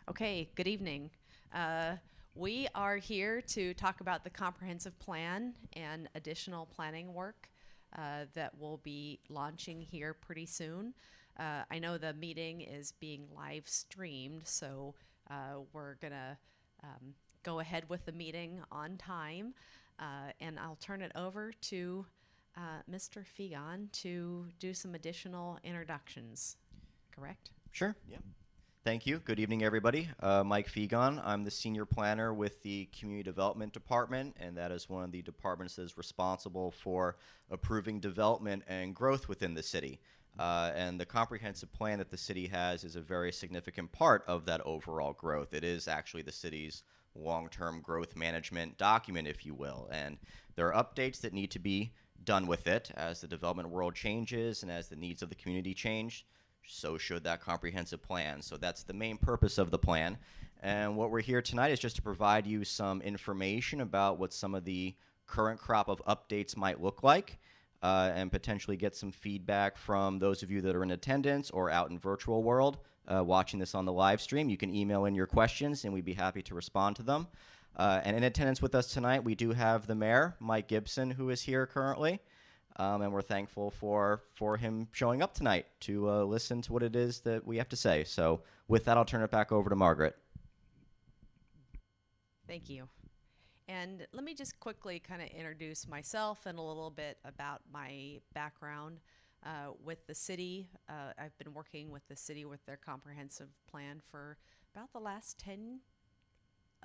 Okay, good evening. Uh, we are here to talk about the comprehensive plan and additional planning work that will be launching here pretty soon. I know the meeting is being live streamed, so we're going to um, go ahead with the meeting on time. And I'll turn it over to Mr. Fegan to do some additional introductions, correct? Sure. Yeah. Thank you. Good evening, everybody. Mike Fegon. I'm the senior planner with the Community Development Department, and that is one of the departments that is responsible for approving development and growth within the city. And the comprehensive plan that the city has is a very significant part of that overall growth. It is actually the city's long-term growth management document, if you will. And there are updates that need to be done with it as the development world changes and as the needs of the community change. So should that comprehensive plan. So that's the main purpose of the plan. And what we're here tonight is just to provide you some information about what some of the current crop of updates might look like, and potentially get some feedback from those of you that are in attendance or out in virtual world watching this on the live stream. You can email in your questions, and we'd be happy to respond to them. And in attendance with us tonight, we do have the mayor, Mike Gibson, who is here currently. And we're thankful for him showing up tonight to listen to what it is that we have to say. So with that, I'll turn it back over to Margaret. Thank you. And let me just quickly kind of introduce myself and a little bit about my background with the city. I've been working with the city with their comprehensive plan for about the last 10,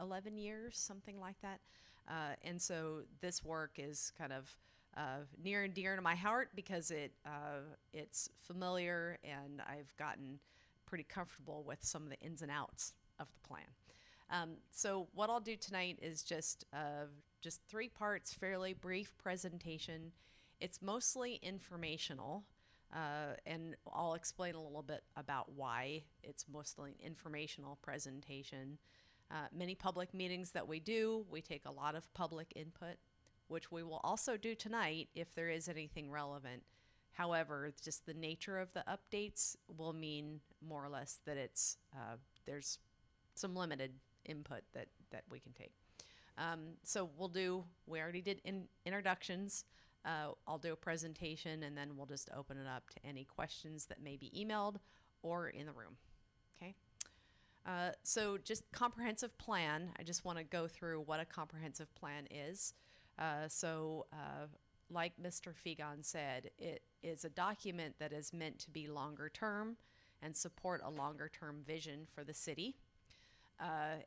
11 years, something like that. And so this work is kind of near and dear to my heart because it's familiar and I've gotten pretty comfortable with some of the ins and outs of the plan. So what I'll do tonight is just 3 parts, fairly brief presentation. It's mostly informational, and I'll explain a little bit about why it's mostly an informational presentation. Many public meetings that we do, we take a lot of public input, which we will also do tonight if there is anything relevant. However, just the nature of the updates will mean more or less that there's some limited input that we can take. So we already did introductions. I'll do a presentation and then we'll just open it up to any questions that may be emailed or in the room. Okay. So just comprehensive plan. I just want to go through what a comprehensive plan is. Like Mr. Fegan said, it is a document that is meant to be longer term and support a longer term vision for the city.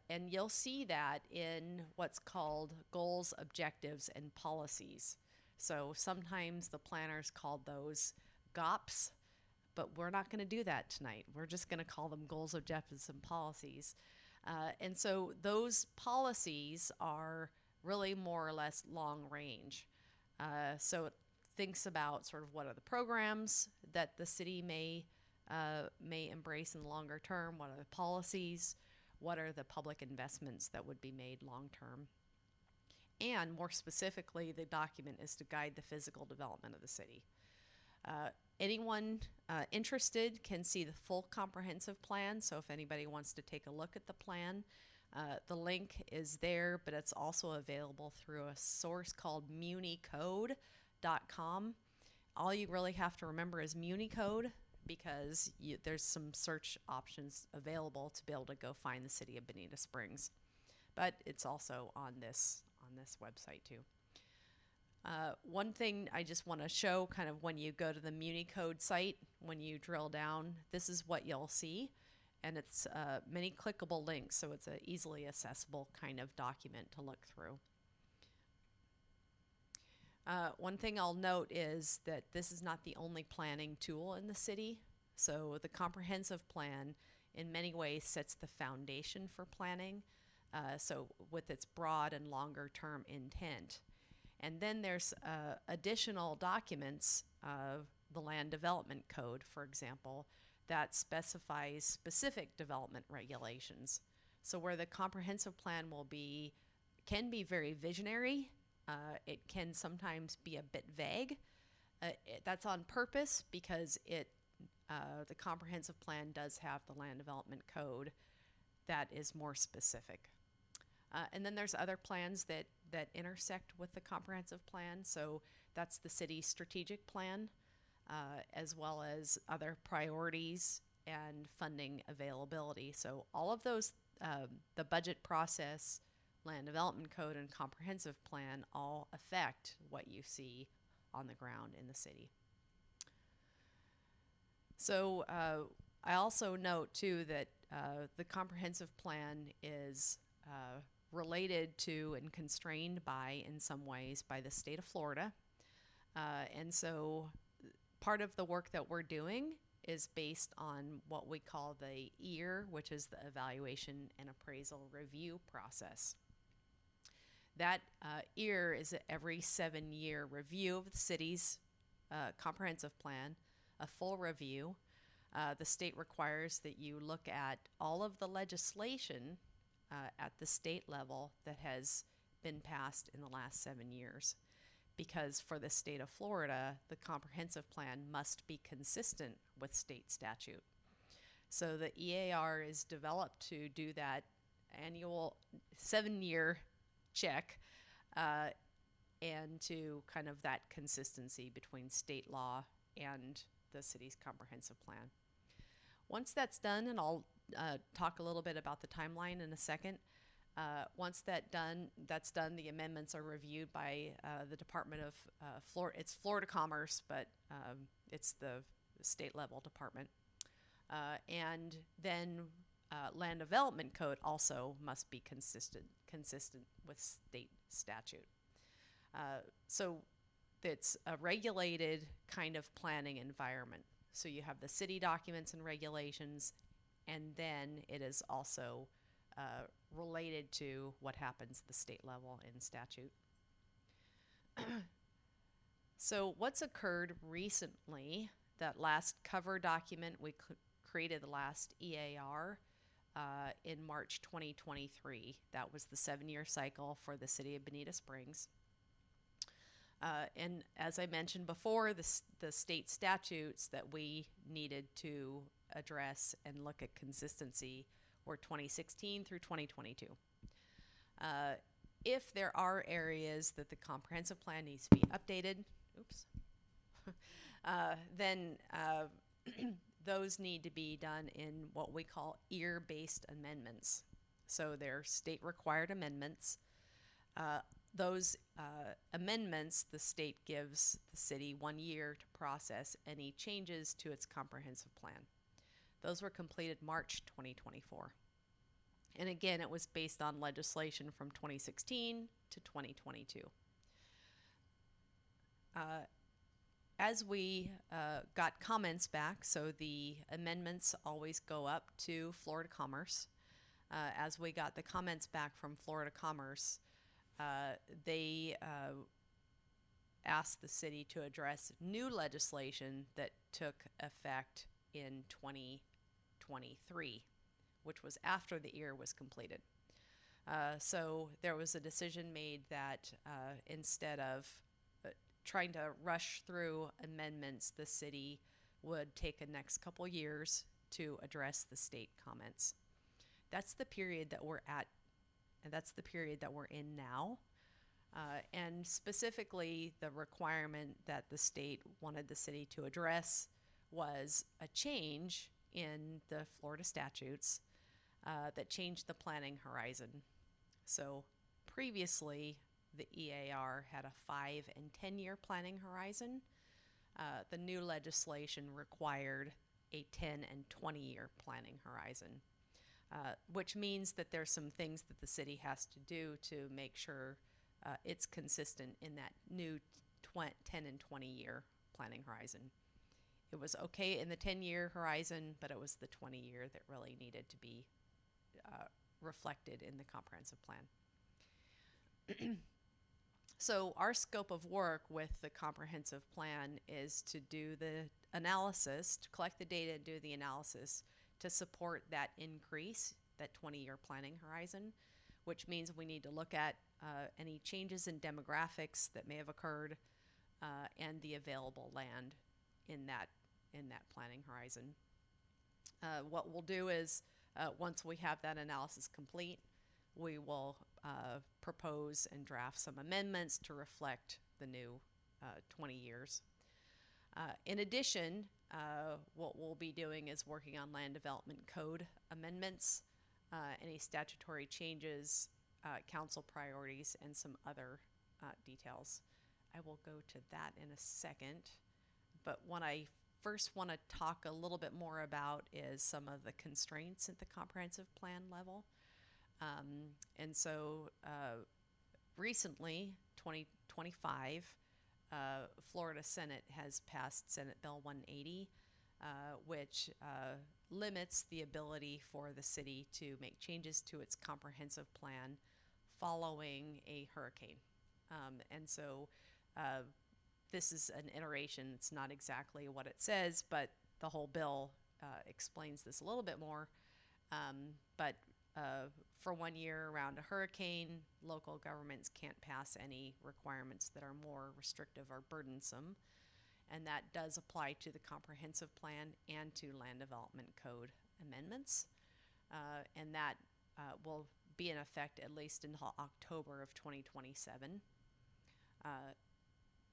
And you'll see that in what's called goals, objectives, and policies. So sometimes the planners call those GOPs, but we're not going to do that tonight. We're just going to call them goals, objectives, and policies. And so those policies are really more or less long range. So it thinks about sort of what are the programs that the city may embrace in the longer term, what are the policies, what are the public investments that would be made long term. And more specifically, the document is to guide the physical development of the city. Anyone interested can see the full comprehensive plan. So if anybody wants to take a look at the plan, the link is there, but it's also available through a source called municode.com. All you really have to remember is Municode because there's some search options available to be able to go find the city of Bonita Springs. But it's also on this website too. One thing I just want to show kind of when you go to the Municode site, when you drill down, this is what you'll see. And it's many clickable links, so it's an easily accessible kind of document to look through. One thing I'll note is that this is not the only planning tool in the city. So the comprehensive plan in many ways sets the foundation for planning, so with its broad and longer term intent. And then there's additional documents, the Land Development Code, for example, that specifies specific development regulations. So where the comprehensive plan can be very visionary, it can sometimes be a bit vague. That's on purpose because the comprehensive plan does have the Land Development Code that is more specific. And then there's other plans that intersect with the comprehensive plan. So that's the city's strategic plan, as well as other priorities and funding availability. So all of those, the budget process, land development code, and comprehensive plan all affect what you see on the ground in the city. So I also note too that the comprehensive plan is related to and constrained by, in some ways, by the state of Florida. And so part of the work that we're doing is based on what we call the EAR, which is the Evaluation and Appraisal Review process. That EAR is every 7-year review of the city's comprehensive plan, a full review. The state requires that you look at all of the legislation at the state level that has been passed in the last 7 years. Because for the state of Florida, the comprehensive plan must be consistent with state statute. So the EAR is developed to do that annual 7-year check and to kind of that consistency between state law and the city's comprehensive plan. Once that's done, and I'll talk a little bit about the timeline in a second. Once that's done, the amendments are reviewed by the Department of Florida. It's Florida Commerce, but it's the state level department. And then land development code also must be consistent with state statute. So it's a regulated kind of planning environment. So you have the city documents and regulations, and then it is also related to what happens at the state level in statute. So what's occurred recently, that last cover document, we created the last EAR in March 2023. That was the 7-year cycle for the city of Bonita Springs. And as I mentioned before, the state statutes that we needed to address and look at consistency were 2016 through 2022. If there are areas that the comprehensive plan needs to be updated, then those need to be done in what we call EAR-based amendments. So they're state-required amendments. Those amendments, the state gives the city 1 year to process any changes to its comprehensive plan. Those were completed March 2024. And again, it was based on legislation from 2016 to 2022. As we got comments back, so the amendments always go up to Florida Commerce. As we got the comments back from Florida Commerce, they asked the city to address new legislation that took effect in 2023, which was after the EAR was completed. So there was a decision made that instead of trying to rush through amendments, the city would take the next couple years to address the state comments. That's the period that we're at, and that's the period that we're in now. And specifically, the requirement that the state wanted the city to address was a change in the Florida statutes that changed the planning horizon. So previously, the EAR had a 5 and 10-year planning horizon. The new legislation required a 10 and 20-year planning horizon, which means that there's some things that the city has to do to make sure it's consistent in that new 10 and 20-year planning horizon. It was okay in the 10-year horizon, but it was the 20-year that really needed to be reflected in the comprehensive plan. So our scope of work with the comprehensive plan is to do the analysis, to collect the data and do the analysis to support that increase, that 20-year planning horizon, which means we need to look at any changes in demographics that may have occurred and the available land in that planning horizon. What we'll do is Once we have that analysis complete, we will propose and draft some amendments to reflect the new 20 years. In addition, what we'll be doing is working on land development code amendments, any statutory changes, council priorities, and some other details. I will go to that in a second. But what I first want to talk a little bit more about is some of the constraints at the comprehensive plan level. And so recently, 2025, Florida Senate has passed Senate Bill 180, which limits the ability for the city to make changes to its comprehensive plan following a hurricane. And so this is an iteration. It's not exactly what it says, but the whole bill explains this a little bit more. But for 1 year around a hurricane, local governments can't pass any requirements that are more restrictive or burdensome. And that does apply to the comprehensive plan and to land development code amendments. And that will be in effect at least until October of 2027.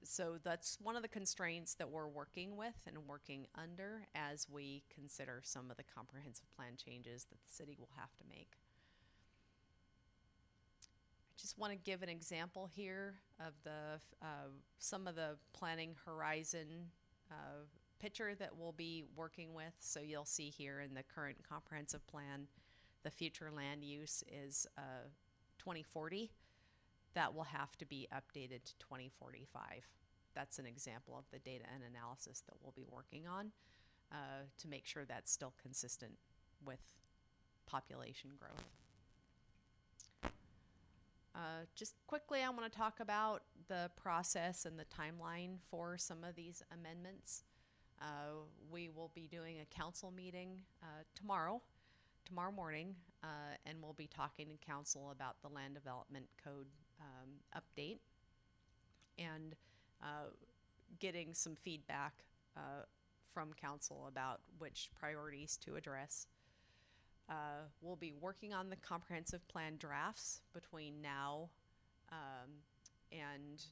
So that's one of the constraints that we're working with and working under as we consider some of the comprehensive plan changes that the city will have to make. I just want to give an example here of the some of the planning horizon picture that we'll be working with. So you'll see here in the current comprehensive plan, the future land use is 2040. That will have to be updated to 2045. That's an example of the data and analysis that we'll be working on to make sure that's still consistent with population growth. Just quickly, I want to talk about the process and the timeline for some of these amendments. We will be doing a council meeting tomorrow morning, and we'll be talking to council about the land development code update and getting some feedback from council about which priorities to address. We'll be working on the comprehensive plan drafts between now and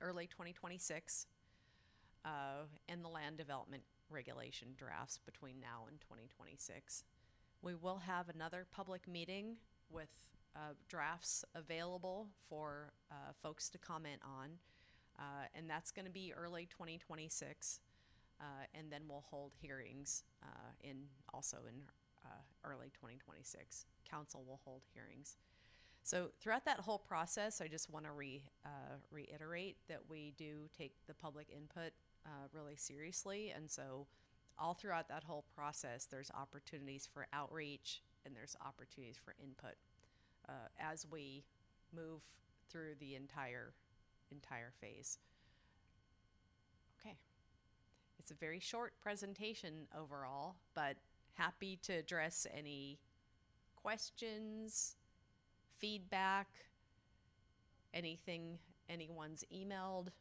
early 2026, and the land development regulation drafts between now and 2026. We will have another public meeting with drafts available for folks to comment on, and that's going to be early 2026, and then we'll hold hearings also in early 2026. Council will hold hearings. So throughout that whole process, I just want to reiterate that we do take the public input really seriously, and so all throughout that whole process, there's opportunities for outreach and there's opportunities for input as we move through the entire phase. Okay, it's a very short presentation overall, but happy to address any questions, feedback, anything anyone's emailed.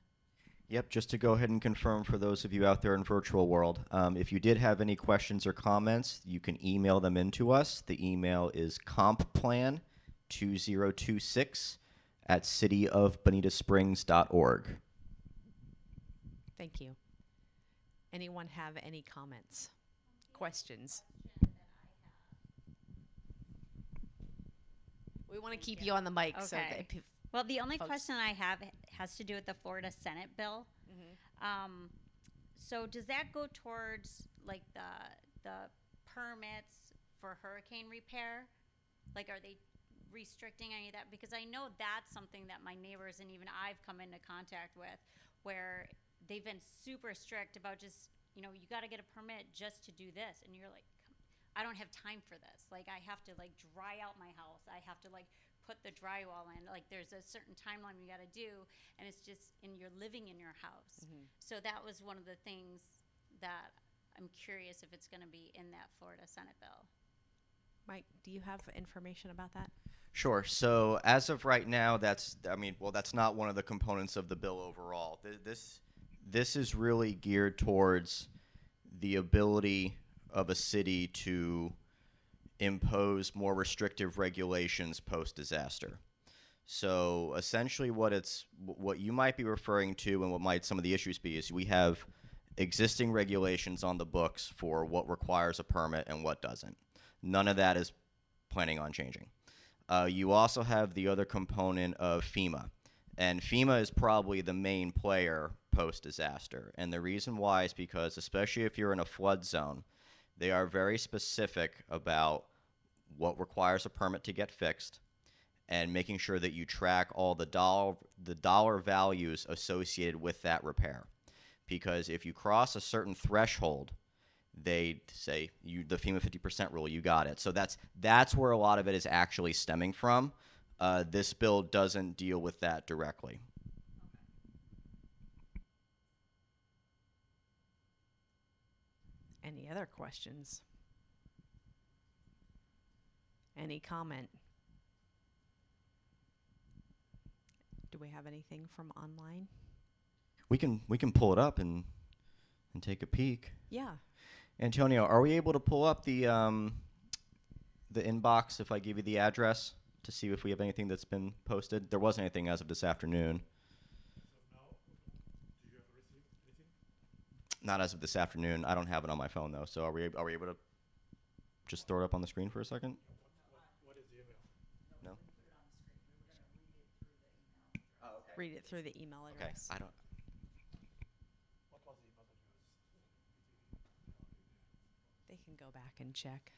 Yep, just to go ahead and confirm for those of you out there in virtual world, if you did have any questions or comments, you can email them into us. The email is complan2026@cityofbonitasprings.org. Thank you. Anyone have any comments, questions? We want to keep you on the mic. Okay. So that Well, the only folks- question I have has to do with the Florida Senate bill. So does that go towards like the permits for hurricane repair? Like, are they restricting any of that? Because I know that's something that my neighbors and even I've come into contact with, where they've been super strict about just, you got to get a permit just to do this, and you're like, I don't have time for this. Like, I have to like dry out my house. I have to like put the drywall in. Like, there's a certain timeline you got to do, and it's just, and you're living in your house. So that was one of the things that I'm curious if it's going to be in that Florida Senate bill. Mike, do you have information about that? Sure. So as of right now, that's not one of the components of the bill overall. This is really geared towards the ability of a city to impose more restrictive regulations post-disaster. So essentially what you might be referring to and what might some of the issues be is we have existing regulations on the books for what requires a permit and what doesn't. None of that is planning on changing. You also have the other component of FEMA. And FEMA is probably the main player post-disaster. And the reason why is because, especially if you're in a flood zone, they are very specific about what requires a permit to get fixed and making sure that you track all the dollar values associated with that repair. Because if you cross a certain threshold, they say the FEMA 50% rule, you got it. So that's where a lot of it is actually stemming from. This bill doesn't deal with that directly. Any other questions? Any comment? Do we have anything from online? We can pull it up and take a peek. Yeah. Antonio, are we able to pull up the inbox if I give you the address to see if we have anything that's been posted? There wasn't anything as of this afternoon. Not as of this afternoon. I don't have it on my phone though. So are we able to just throw it up on the screen for a second? What is the email? No. Oh, okay. Read it through the email Okay. address. I don't. What was the email address? They can go back and check.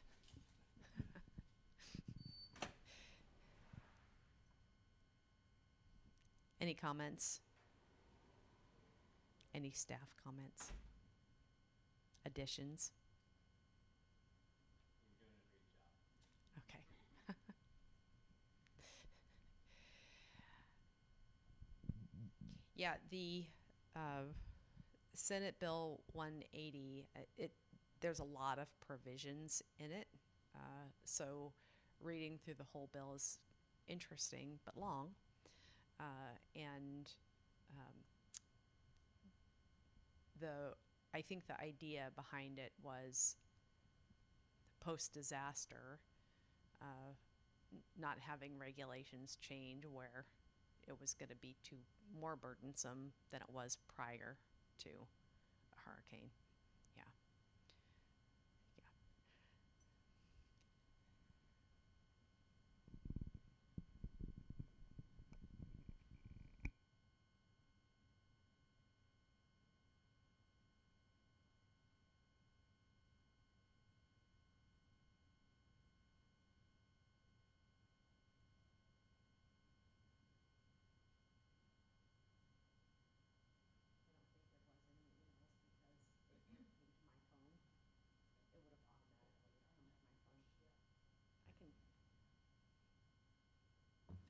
Any comments? Any staff comments? Additions? Okay. Yeah, the Senate Bill 180, there's a lot of provisions in it. So reading through the whole bill is interesting but long. And I think the idea behind it was post-disaster, not having regulations change where it was going to be more burdensome than it was prior to a hurricane. Yeah. Yeah.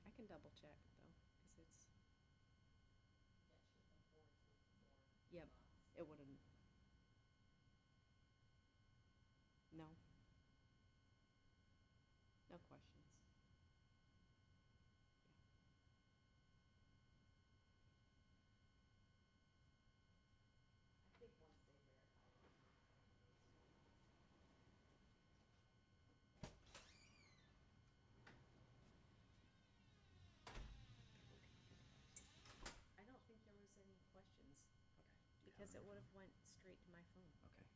I can double check though, because it's. Yep, it wouldn't. No. No questions. I don't think there was any questions. Okay. Because it would have went straight to my phone. Okay.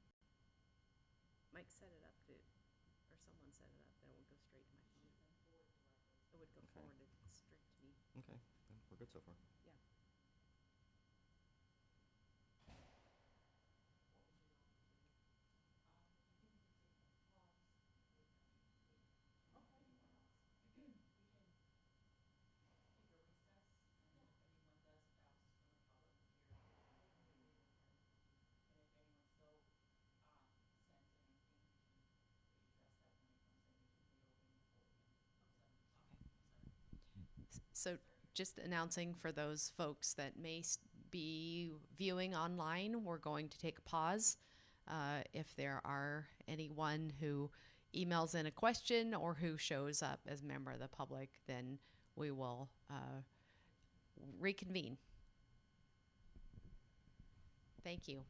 Mike set it up or someone set it up that it would go straight to my phone. It would go Okay. forwarded straight to me. Okay. We're good so far. Yeah. So just announcing for those folks that may be viewing online, we're going to take a pause. If there are anyone who emails in a question or who shows up as a member of the public, then we will reconvene. Thank you.